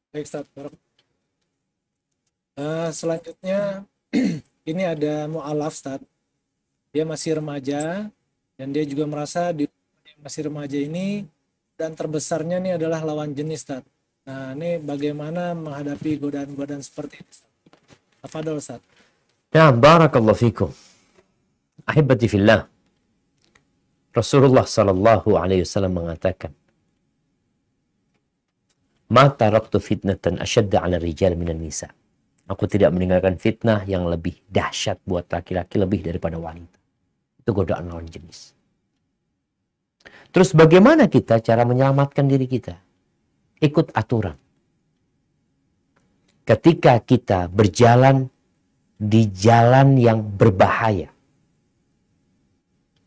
Baik, Ustaz. Selanjutnya ini ada mu'alaf, Ustaz. Dia masih remaja dan dia juga merasa di masih remaja ini dan terbesarnya ini adalah lawan jenis, Ustaz. Nah, ini bagaimana menghadapi godaan-godaan seperti ini, Ustaz? Tafadhol, Ustaz. Ya, barakallahu fikum. Ahibati fillah. Rasulullah sallallahu alaihi wasallam mengatakan, "Ma taraktu fitnatan asyadda 'ala rijal minan nisa." Aku tidak meninggalkan fitnah yang lebih dahsyat buat laki-laki lebih daripada wanita. Itu godaan lawan jenis. Terus bagaimana kita cara menyelamatkan diri kita? Ikut aturan. Ketika kita berjalan di jalan yang berbahaya,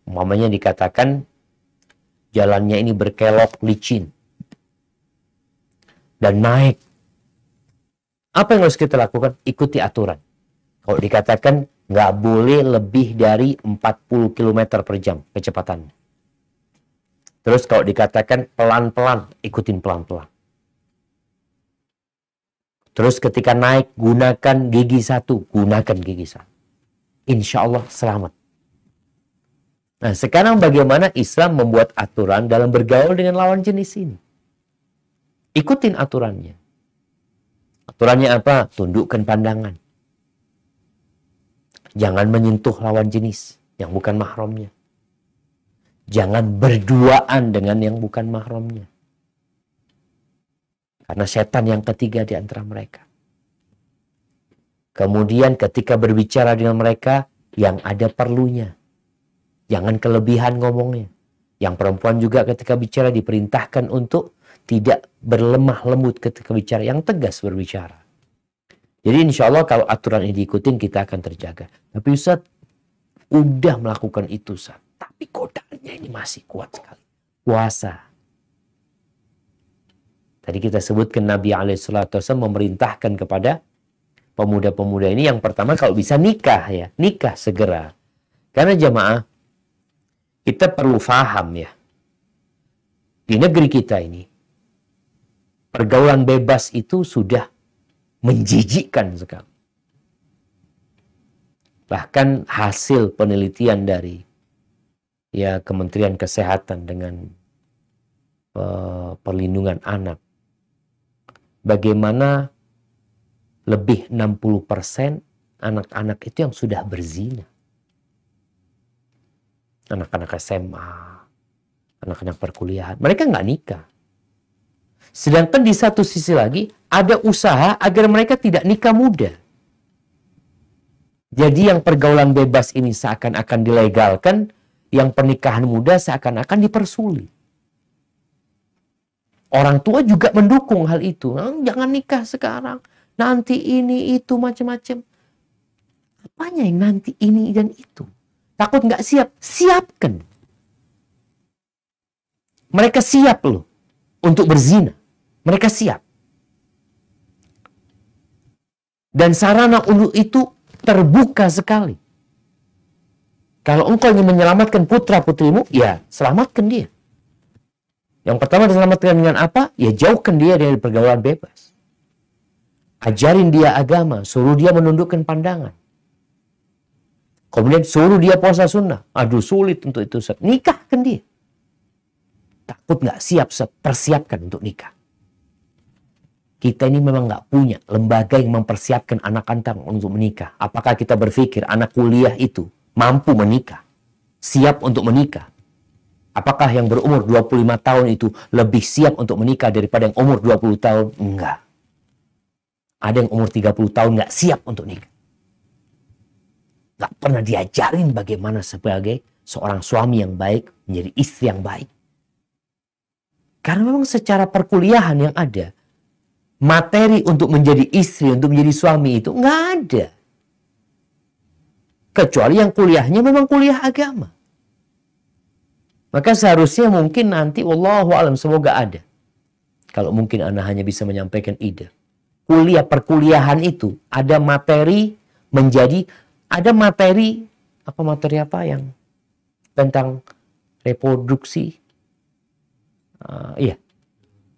umpamanya dikatakan jalannya ini berkelok licin dan naik, apa yang harus kita lakukan? Ikuti aturan. Kalau dikatakan nggak boleh lebih dari 40 km per jam kecepatannya. Terus kalau dikatakan pelan-pelan, ikutin pelan-pelan. Terus ketika naik, gunakan gigi satu. Gunakan gigi satu. Insya Allah selamat. Nah, sekarang bagaimana Islam membuat aturan dalam bergaul dengan lawan jenis ini? Ikutin aturannya. Aturannya apa? Tundukkan pandangan. Jangan menyentuh lawan jenis yang bukan mahramnya. Jangan berduaan dengan yang bukan mahramnya. Karena setan yang ketiga di antara mereka. Kemudian ketika berbicara dengan mereka, yang ada perlunya. Jangan kelebihan ngomongnya. Yang perempuan juga ketika bicara diperintahkan untuk tidak berlemah lembut ketika bicara, yang tegas berbicara. Jadi insya Allah kalau aturan ini diikutin kita akan terjaga. Tapi Ustaz, udah melakukan itu Ustaz. Tapi godaannya ini masih kuat sekali. Puasa. Tadi kita sebutkan Nabi SAW memerintahkan kepada pemuda-pemuda ini yang pertama kalau bisa nikah ya. Nikah segera. Karena jamaah, kita perlu paham ya. Di negeri kita ini, pergaulan bebas itu sudah menjijikkan sekali. Bahkan hasil penelitian dari ya Kementerian Kesehatan dengan perlindungan anak, bagaimana lebih 60% anak-anak itu yang sudah berzina. Anak-anak SMA, anak-anak perkuliahan, mereka nggak nikah. Sedangkan di satu sisi lagi, ada usaha agar mereka tidak nikah muda. Jadi yang pergaulan bebas ini seakan-akan dilegalkan, yang pernikahan muda seakan-akan dipersulit. Orang tua juga mendukung hal itu. Jangan nikah sekarang, nanti ini, itu, macam-macam. Apanya yang nanti ini dan itu? Takut nggak siap? Siapkan. Mereka siap loh untuk berzina. Mereka siap. Dan sarana untuk itu terbuka sekali. Kalau engkau ingin menyelamatkan putra-putrimu, ya selamatkan dia. Yang pertama diselamatkan dengan apa? Ya jauhkan dia dari pergaulan bebas. Ajarin dia agama, suruh dia menundukkan pandangan. Kemudian suruh dia puasa sunnah. Aduh sulit untuk itu. Nikahkan dia. Takut nggak siap, persiapkan untuk nikah. Kita ini memang nggak punya lembaga yang mempersiapkan anak antang untuk menikah. Apakah kita berpikir anak kuliah itu mampu menikah? Siap untuk menikah? Apakah yang berumur 25 tahun itu lebih siap untuk menikah daripada yang umur 20 tahun? Enggak. Ada yang umur 30 tahun nggak siap untuk nikah. Nggak pernah diajarin bagaimana sebagai seorang suami yang baik, menjadi istri yang baik. Karena memang secara perkuliahan yang ada, materi untuk menjadi istri, untuk menjadi suami itu nggak ada. Kecuali yang kuliahnya memang kuliah agama. Maka seharusnya mungkin nanti, wallahu alam, semoga ada. Kalau mungkin Anda hanya bisa menyampaikan ide. Kuliah perkuliahan itu ada materi menjadi, ada materi apa yang tentang reproduksi. Iya.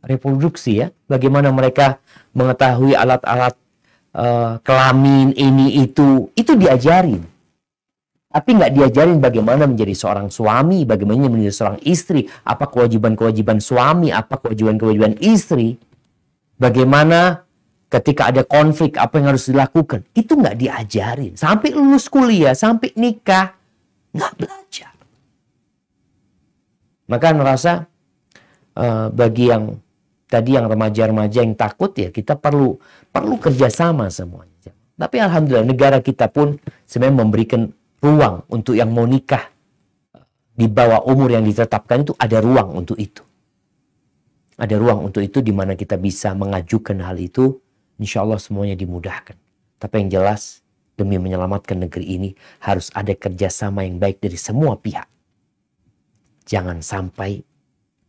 reproduksi ya. Bagaimana mereka mengetahui alat-alat kelamin ini itu diajarin. Tapi nggak diajarin bagaimana menjadi seorang suami, bagaimana menjadi seorang istri, apa kewajiban-kewajiban suami, apa kewajiban-kewajiban istri, bagaimana ketika ada konflik apa yang harus dilakukan. Itu nggak diajarin. Sampai lulus kuliah, sampai nikah, nggak belajar. Maka merasa bagi yang tadi yang remaja-remaja yang takut ya, kita perlu kerjasama semuanya. Tapi alhamdulillah negara kita pun sebenarnya memberikan ruang untuk yang mau nikah di bawah umur yang ditetapkan, itu ada ruang untuk itu. Ada ruang untuk itu di mana kita bisa mengajukan hal itu. Insya Allah semuanya dimudahkan. Tapi yang jelas demi menyelamatkan negeri ini harus ada kerjasama yang baik dari semua pihak. Jangan sampai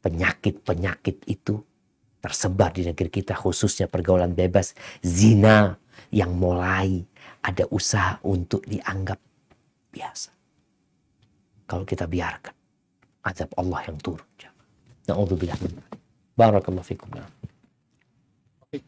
penyakit-penyakit itu tersebar di negeri kita, khususnya pergaulan bebas, zina yang mulai ada usaha untuk dianggap biasa. Kalau kita biarkan, azab Allah yang turun. Na'udzubillah. Barakallahu fikum. Oke,